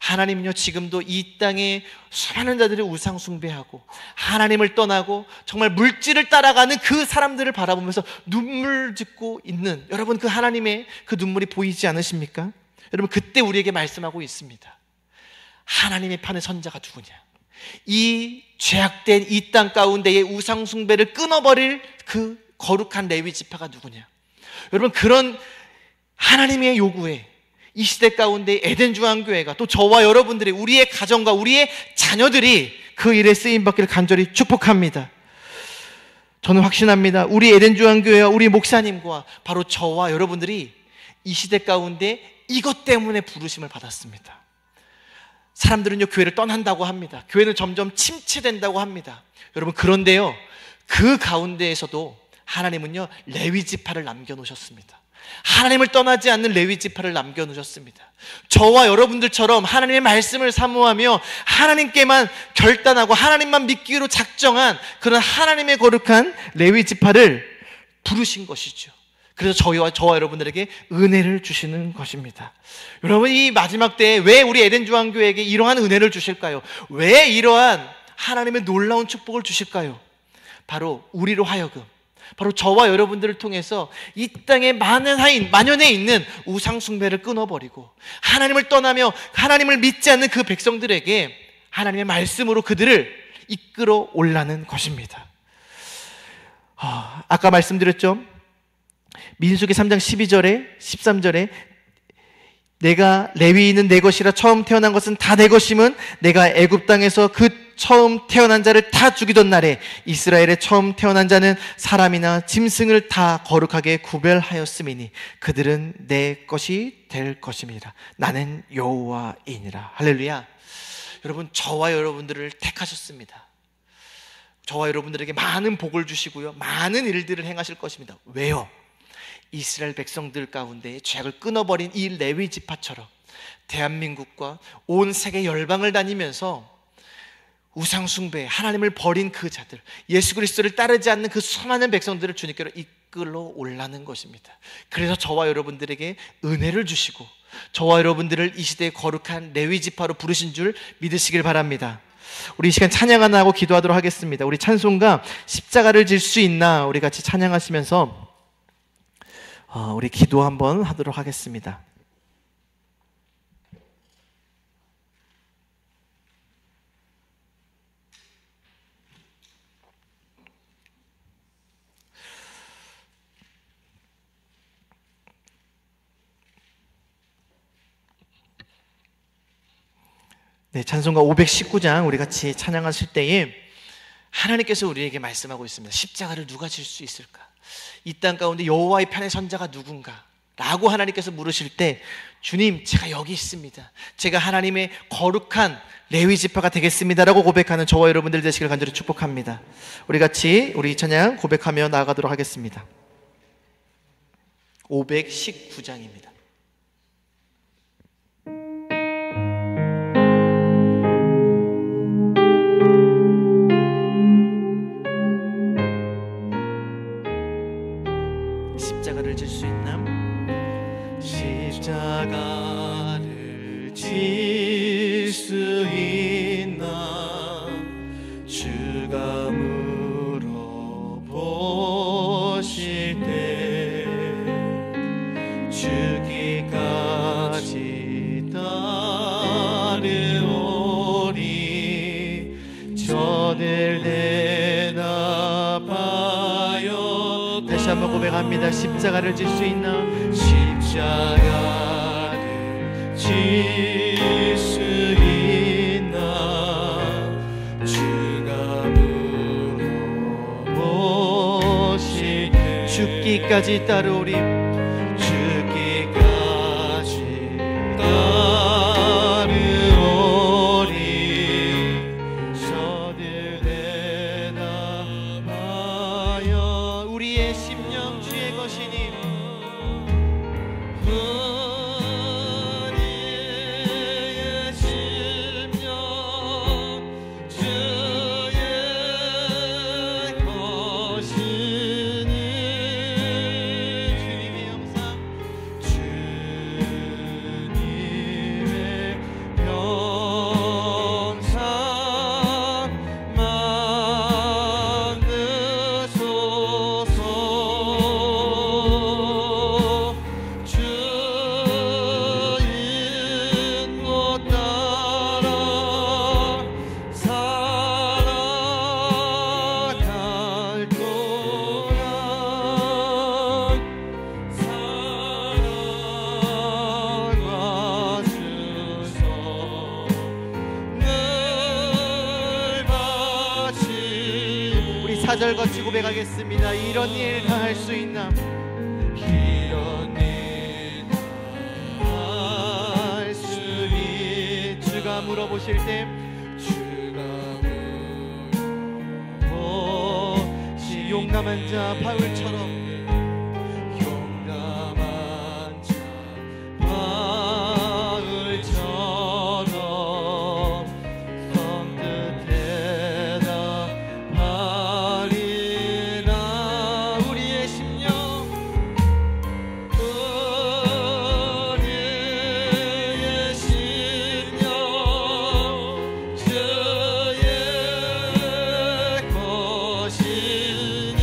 하나님은요, 지금도 이 땅에 수많은 자들이 우상 숭배하고 하나님을 떠나고 정말 물질을 따라가는 그 사람들을 바라보면서 눈물 짓고 있는, 여러분, 그 하나님의 그 눈물이 보이지 않으십니까? 여러분, 그때 우리에게 말씀하고 있습니다. 하나님의 편의 선자가 누구냐? 이 죄악된 이 땅 가운데의 우상 숭배를 끊어버릴 그 거룩한 레위 지파가 누구냐? 여러분, 그런 하나님의 요구에 이 시대 가운데 에덴 중앙교회가, 또 저와 여러분들이, 우리의 가정과 우리의 자녀들이 그 일에 쓰임받기를 간절히 축복합니다. 저는 확신합니다. 우리 에덴 중앙교회와 우리 목사님과 바로 저와 여러분들이 이 시대 가운데 이것 때문에 부르심을 받았습니다. 사람들은요, 교회를 떠난다고 합니다. 교회는 점점 침체된다고 합니다. 여러분, 그런데요, 그 가운데에서도 하나님은요, 레위 지파를 남겨놓으셨습니다. 하나님을 떠나지 않는 레위 지파를 남겨놓으셨습니다. 저와 여러분들처럼 하나님의 말씀을 사모하며 하나님께만 결단하고 하나님만 믿기로 작정한 그런 하나님의 거룩한 레위 지파를 부르신 것이죠. 그래서 저와 여러분들에게 은혜를 주시는 것입니다. 여러분, 이 마지막 때에 왜 우리 에덴 중앙교회에게 이러한 은혜를 주실까요? 왜 이러한 하나님의 놀라운 축복을 주실까요? 바로 우리로 하여금, 바로 저와 여러분들을 통해서 이 땅에 만연해 있는 우상 숭배를 끊어버리고 하나님을 떠나며 하나님을 믿지 않는 그 백성들에게 하나님의 말씀으로 그들을 이끌어 올라는 것입니다. 아까 말씀드렸죠? 민수기 3장 12절에 13절에 내가 레위인은 내 것이라 처음 태어난 것은 다 내 것임은 내가 애굽 땅에서 그 처음 태어난 자를 다 죽이던 날에 이스라엘의 처음 태어난 자는 사람이나 짐승을 다 거룩하게 구별하였음이니 그들은 내 것이 될 것임이라. 나는 여호와이니라. 할렐루야. 여러분, 저와 여러분들을 택하셨습니다. 저와 여러분들에게 많은 복을 주시고요, 많은 일들을 행하실 것입니다. 왜요? 이스라엘 백성들 가운데 죄악을 끊어버린 이 레위 지파처럼 대한민국과 온 세계 열방을 다니면서 우상숭배, 하나님을 버린 그 자들, 예수 그리스도를 따르지 않는 그 수많은 백성들을 주님께로 이끌어 올라는 것입니다. 그래서 저와 여러분들에게 은혜를 주시고 저와 여러분들을 이 시대의 거룩한 레위 지파로 부르신 줄 믿으시길 바랍니다. 우리 이 시간 찬양 하나 하고 기도하도록 하겠습니다. 우리 찬송가 십자가를 질 수 있나 우리 같이 찬양하시면서 우리 기도 한번 하도록 하겠습니다. 네, 찬송가 519장 우리 같이 찬양하실 때에 하나님께서 우리에게 말씀하고 있습니다. 십자가를 누가 질 수 있을까? 이 땅 가운데 여호와의 편의 선자가 누군가? 라고 하나님께서 물으실 때 주님, 제가 여기 있습니다. 제가 하나님의 거룩한 레위 지파가 되겠습니다 라고 고백하는 저와 여러분들 되시길 간절히 축복합니다. 우리 같이 우리 찬양 고백하며 나아가도록 하겠습니다. 519장입니다. 십자가를 질 수 있나? 십자가를 질 수 있나? 주가 물어보실 때 죽기까지 따르오리. 저들 내다봐요. 다시 한번 고백합니다. 십자가를 질 수 있나? 십자가를 질 수 있나? 주가 물어보실 때 죽기까지 따르오리. 죽기까지 따르오리. 저들 내다봐요. 우리의 심령 주의 것이니 우리의 심령 주의 것이니 주님의 영상 주님의 영상 만드소서. 주인 못 따라 살아갈 거라. 사랑하주소. 늘 바치. 우리 4절 같이 고백하겠습니다. 이런 일 다 할 수 있나? 이런 일 할 수 있. 주가 물어보실 때 주가 물어보시. 용감한 자 바울처럼 용감한 자 바울처럼 선뜻 대답하리라. 우리의 심령 우리의 심령 주의 것이니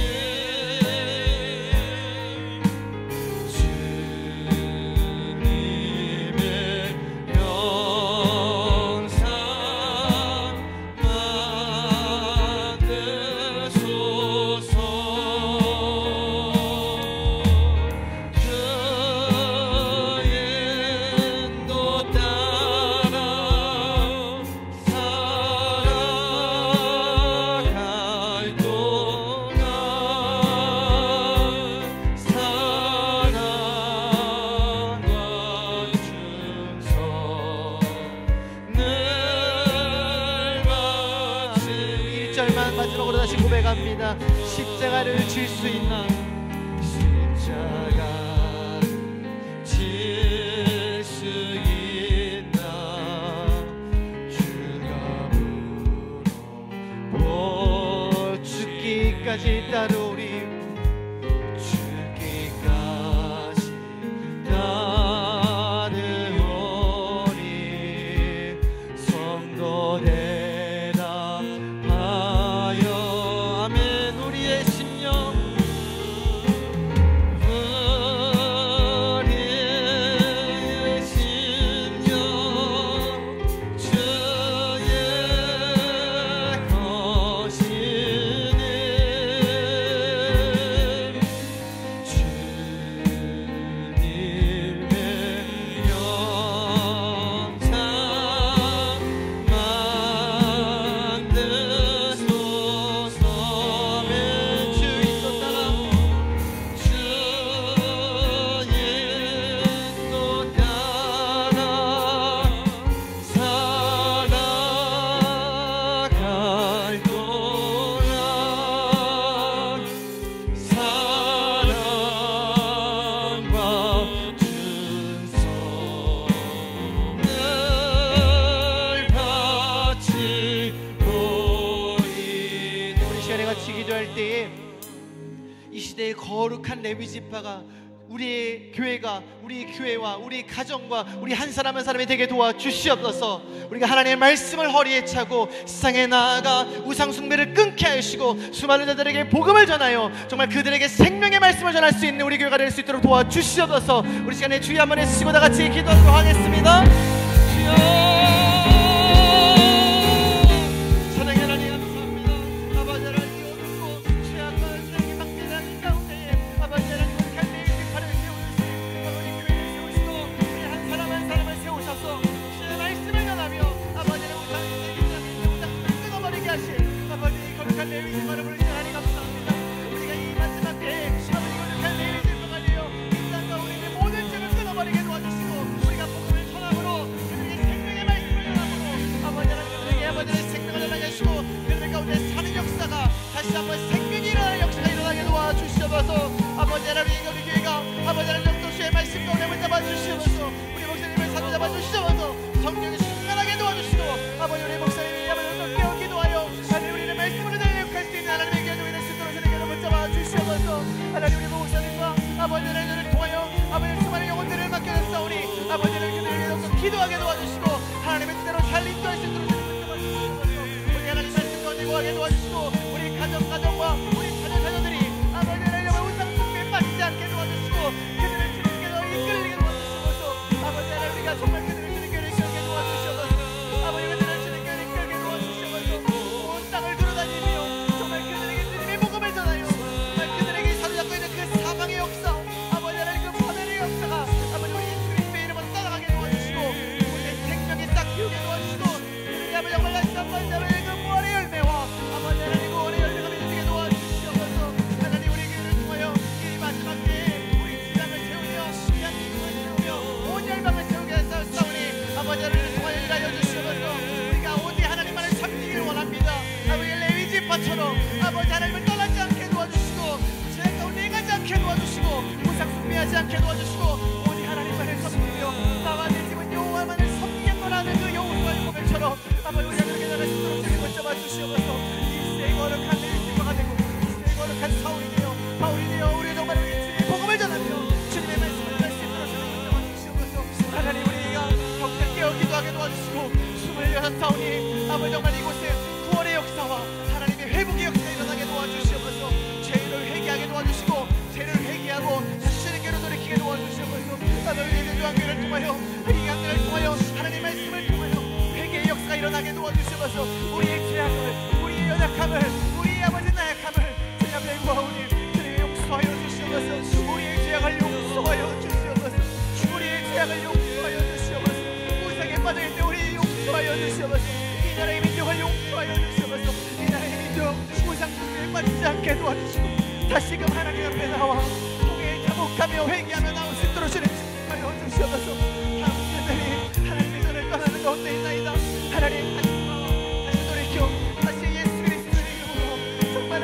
다시 고백합니다. 십자가를 질 수 있나? 십자가 질 수 있나? 주가 물어 죽기까지 따르리. 죽기까지 따르리. 성도 대답하여 아멘. 우리의 심령 거룩한 레위 지파가 우리의 교회가 우리 교회와 우리 가정과 우리 한 사람 한 사람이 되게 도와주시옵소서. 우리가 하나님의 말씀을 허리에 차고 세상에 나아가 우상 숭배를 끊게 하시고 수많은 자들에게 복음을 전하여 정말 그들에게 생명의 말씀을 전할 수 있는 우리 교회가 될 수 있도록 도와주시옵소서. 우리 시간에 주여 한번 해주시고 다 같이 기도하도록 하겠습니다. 주여 아버지 하나님 우리 교회가 아버지 하나님 영도시의 말씀 가운데 붙잡아 주시옵소서. 우리 목사님을 사로잡아 주시옵소서. 성령이 충만하게 도와주시고 아버지 우리 목사님이 아버지 오늘 깨어 기도하여 하나님 우리는 말씀으로 내려갈 수 있는 하나님의 교회가 될 수 있도록 주님께서 붙잡아 주시옵소서. 하나님 우리 목사님과 아버지 하나님을 통하여 아버지 수많은 영혼들을 맡겨졌사오니 아버지 하나님 그들을 위해서 기도하게 도와주시고 하나님의 뜻대로 잘 인도할 수 있도록 주님 붙잡아 주시옵소서. 우리 하나님 말씀 가운데 거하게 도와주시고 우리 가정과 우리 자녀들이 아버지 하나님 우상숭배에 빠지지 않게 도와주시고 그들을 주님께로 이끌리게 도와주시옵소서. 아버지 하나님 우리가 정말 그들을 주님께로 이끌게 도와주시옵소서. 아버지 그들을 주님께로 이끌게 도와주시옵소서. 온 땅을 돌아다니며 정말 그들에게 주님의 복음을 전하여 정말 그들에게 사로잡고 있는 그 사방의 역사 아버지 하나님 그 파멸의 역사가 아버지 우리 주님의 이름으로 따라가게 도와주시고 우리의 생명에 싹 피우게 도와주시고 그들이 아버지 정말 다시 한번 아버지 그 무한의 열매와 아버지 하나님 그 원의 열매가 맺어지게 도와주시옵소서. 하나님 우리 교회를 통하여 이 마지막 때에 우리 주장을 세우며 대한민국을 세우며 온 열방을 세우게 하사오니 아버지 하나님을 통하여 일하여 주시옵소서. 우리가 오직 하나님만을 섬기기를 원합니다. 아버지 레위 지파처럼 아버지 하나님을 떠나지 않게 도와주시고 죄 가운데 가지 않게 도와주시고 우상 숭배하지 않게 도와주시고 오직 하나님만을 섬기며 나와 내 집은 여호와만을 섬기겠노라는 그 여호수아의 고백처럼 아버지 우리가 그렇게 나갈 수 있도록 주님 붙잡아 주시옵소서. 이 거룩한 레위 지파가 되고 이 거룩한 사울이 되어 바울이 되어 우리 정말 우리 주님의 복음을 전하며 주님의 말씀을 할 수 있도록 주님 붙잡아 주시옵소서. 하나님 우리가 격렬 깨어 기도하게 도와주시고 26사오니 아버지 정말 이곳에 구원의 역사와 하나님의 회복의 역사가 일어나게 도와주시옵소서. 죄를 회개하게 도와주시고 죄를 회개하고 주님께로 돌이키게 도와주시옵소서. 아버지 우리의 교회를 통하여 이 양들을 통하여 하나님의 말씀을 통하여 회개의 역사가 일어나게 도와주시옵소서. 우리의 죄악을 우리의 연약함을 우리의 아버지 나약함을 주님 앞에 구하오니 주님 용서하여 주시옵소서. 우리의 죄악을 용서하여 주시옵소서. 우리의 죄악을 용서하여 주시옵소서. 우상에 빠져있을 때 우리 용서하여 주시옵소서. 이 나라의 민족을 용서하여 주시옵소서. 이 나라의 민족 우상 숭배에 빠지지 않게 도와주시고 다시금 하나님 앞에 나와 통에 자복하며 회개하며 나올 수 있도록 주님 축복하여 주시옵소서. 당신들이 하나님의 전을 떠나는 가운데 있나이다. 하나님 다시 돌이켜 다시 예수 그리스도의 이름으로 정말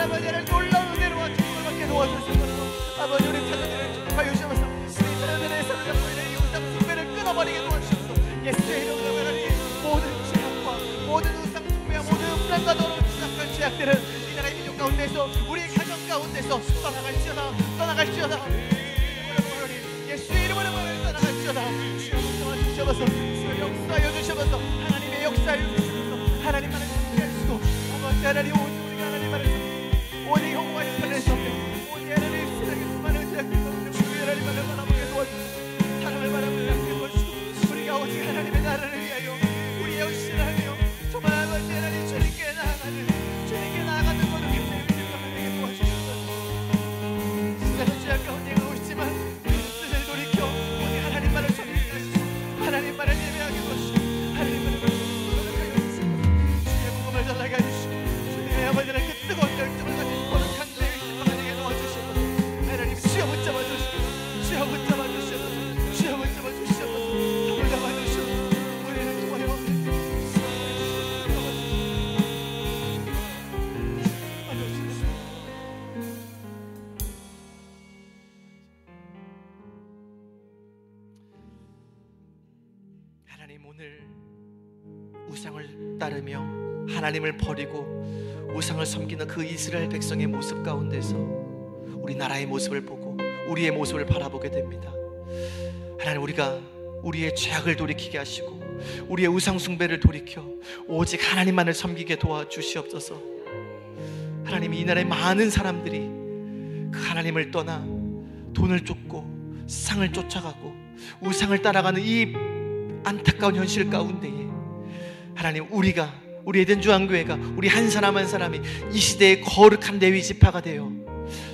세력들은 이 나라의 민족 가운데서 우리의 가정 가운데서 떠나갈지어다. 예수의 이름으로 떠나갈지어다. 주셔서 역사하여 주셔서 하나님의 역사하여 주셔서 하나님만을 존재하시고 아버지 하나님 우리가 하나님만을 오직 영광의 편을 섬겨 오직 하나님의 사랑의 수많은 제약들과 우리 하나님만을 바라보게 도와주시고 사랑을 바라보게 도와주시고 우리가 오직 하나님의 나라를 위하여 우리의 열심을 하며 정말 아버지 하나님 주님께 나아가는 것을 되게 도와주셔서 시간은 죄악 가운데 가고 있지만 뜻을 돌이켜 오직 하나님만을 섬기게 하시고 하나님만을 예배하게 도와주시고 하나님만을 노력하게 해주시고 주의 복음을 전하게 해주시고 주님의 아버지는 그 뜨거운 열정을 가진 거룩한 내 의식을 도와주시고 하나님 주여 붙잡아 주시고 주여 붙잡아 주시고 주여 붙잡아 주시고 답을 잡아 주시고 우리를 도와요 하나님 오늘 우상을 따르며 하나님을 버리고 우상을 섬기는 그 이스라엘 백성의 모습 가운데서 우리 나라의 모습을 보고 우리의 모습을 바라보게 됩니다. 하나님 우리가 우리의 죄악을 돌이키게 하시고 우리의 우상 숭배를 돌이켜 오직 하나님만을 섬기게 도와주시옵소서. 하나님 이 나라의 많은 사람들이 그 하나님을 떠나 돈을 쫓고 상을 쫓아가고 우상을 따라가는 이 안타까운 현실 가운데에 하나님 우리 에덴 주한교회가 우리 한 사람 한 사람이 이 시대의 거룩한 레위 지파가 되어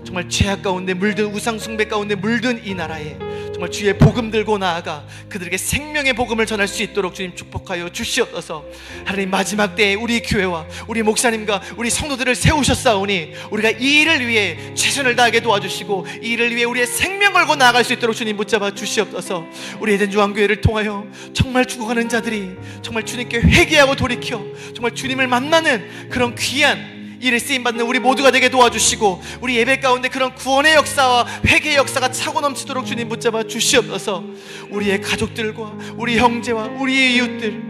정말 죄악 가운데 물든 우상 숭배 가운데 물든 이 나라에 정말 주의 복음 들고 나아가 그들에게 생명의 복음을 전할 수 있도록 주님 축복하여 주시옵소서. 하나님 마지막 때에 우리 교회와 우리 목사님과 우리 성도들을 세우셨사오니 우리가 이 일을 위해 최선을 다하게 도와주시고 이 일을 위해 우리의 생명 걸고 나아갈 수 있도록 주님 붙잡아 주시옵소서. 우리 에덴 주한교회를 통하여 정말 죽어가는 자들이 정말 주님께 회개하고 돌이켜 정말 주님을 만나는 그런 귀한 일에 쓰임받는 우리 모두가 되게 도와주시고 우리 예배 가운데 그런 구원의 역사와 회개의 역사가 차고 넘치도록 주님 붙잡아 주시옵소서. 우리의 가족들과 우리 형제와 우리의 이웃들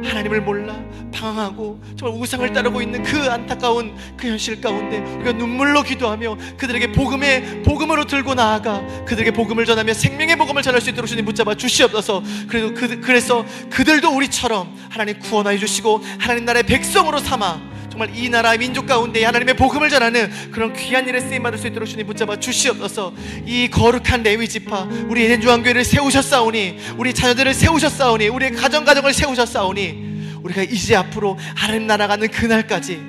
하나님을 몰라 방황하고 정말 우상을 따르고 있는 그 안타까운 그 현실 가운데 우리가 눈물로 기도하며 그들에게 복음으로 들고 나아가 그들에게 복음을 전하며 생명의 복음을 전할 수 있도록 주님 붙잡아 주시옵소서. 그래서 그들도 우리처럼 하나님 구원하여 주시고 하나님 나라의 백성으로 삼아 정말 이 나라 민족 가운데 하나님의 복음을 전하는 그런 귀한 일에 쓰임받을 수 있도록 주님 붙잡아 주시옵소서. 이 거룩한 레위 지파 우리 에덴 주한교회를 세우셨사오니 우리 자녀들을 세우셨사오니 우리의 가정을 세우셨사오니 우리가 이제 앞으로 하나님 나라 가는 그날까지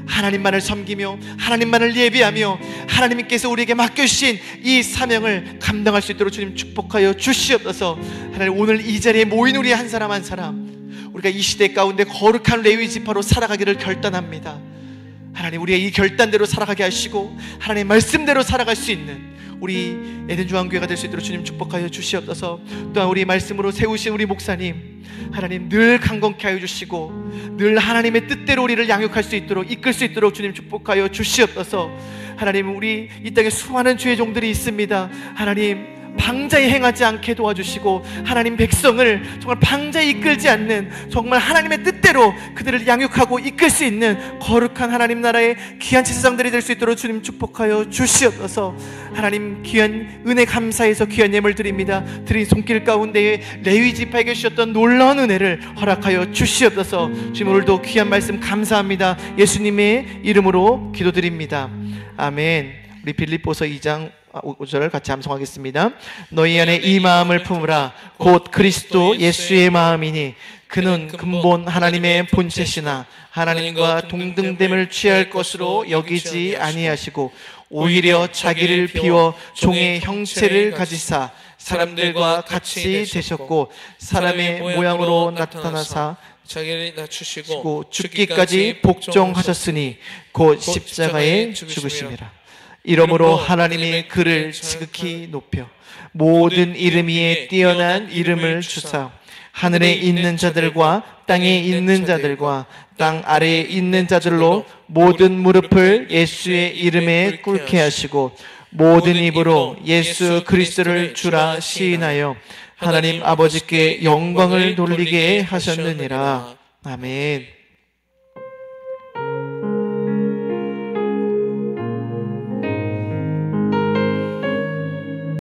하나님만을 섬기며 하나님만을 예배하며 하나님께서 우리에게 맡겨주신 이 사명을 감당할 수 있도록 주님 축복하여 주시옵소서. 하나님 오늘 이 자리에 모인 우리 한 사람 한 사람 우리가 이 시대 가운데 거룩한 레위 지파로 살아가기를 결단합니다. 하나님 우리의 이 결단대로 살아가게 하시고 하나님의 말씀대로 살아갈 수 있는 우리 에덴 주한교회가 될 수 있도록 주님 축복하여 주시옵소서. 또한 우리 말씀으로 세우신 우리 목사님 하나님 늘 강건케 하여 주시고 늘 하나님의 뜻대로 우리를 양육할 수 있도록 이끌 수 있도록 주님 축복하여 주시옵소서. 하나님 우리 이 땅에 수많은 주의 종들이 있습니다. 하나님 방자에 행하지 않게 도와주시고 하나님 백성을 정말 방자에 이끌지 않는 정말 하나님의 뜻대로 그들을 양육하고 이끌 수 있는 거룩한 하나님 나라의 귀한 제사장들이 될 수 있도록 주님 축복하여 주시옵소서. 하나님 귀한 은혜 감사해서 귀한 예물 드립니다. 드린 손길 가운데에 레위 지파에게 주셨던 놀라운 은혜를 허락하여 주시옵소서. 주님 오늘도 귀한 말씀 감사합니다. 예수님의 이름으로 기도드립니다. 아멘. 우리 빌립보서 2장 5절을 같이 암송하겠습니다. 너희 안에 이 마음을 품으라. 곧 그리스도 예수의 마음이니 그는 근본 하나님의 본체시나 하나님과 동등됨을 취할 것으로 여기지 아니하시고 오히려 자기를 비워 종의 형체를 가지사 사람들과 같이 되셨고 사람의 모양으로 나타나사 자기를 낮추시고 죽기까지 복종하셨으니 곧 십자가에 죽으심이라. 이러므로 하나님이 그를 지극히 높여 모든 이름 위에 뛰어난 이름을 주사 하늘에 있는 자들과 땅에 있는 자들과 땅 아래에 있는 자들로 모든 무릎을 예수의 이름에 꿇게 하시고 모든 입으로 예수 그리스도를 주라 시인하여 하나님 아버지께 영광을 돌리게 하셨느니라. 아멘.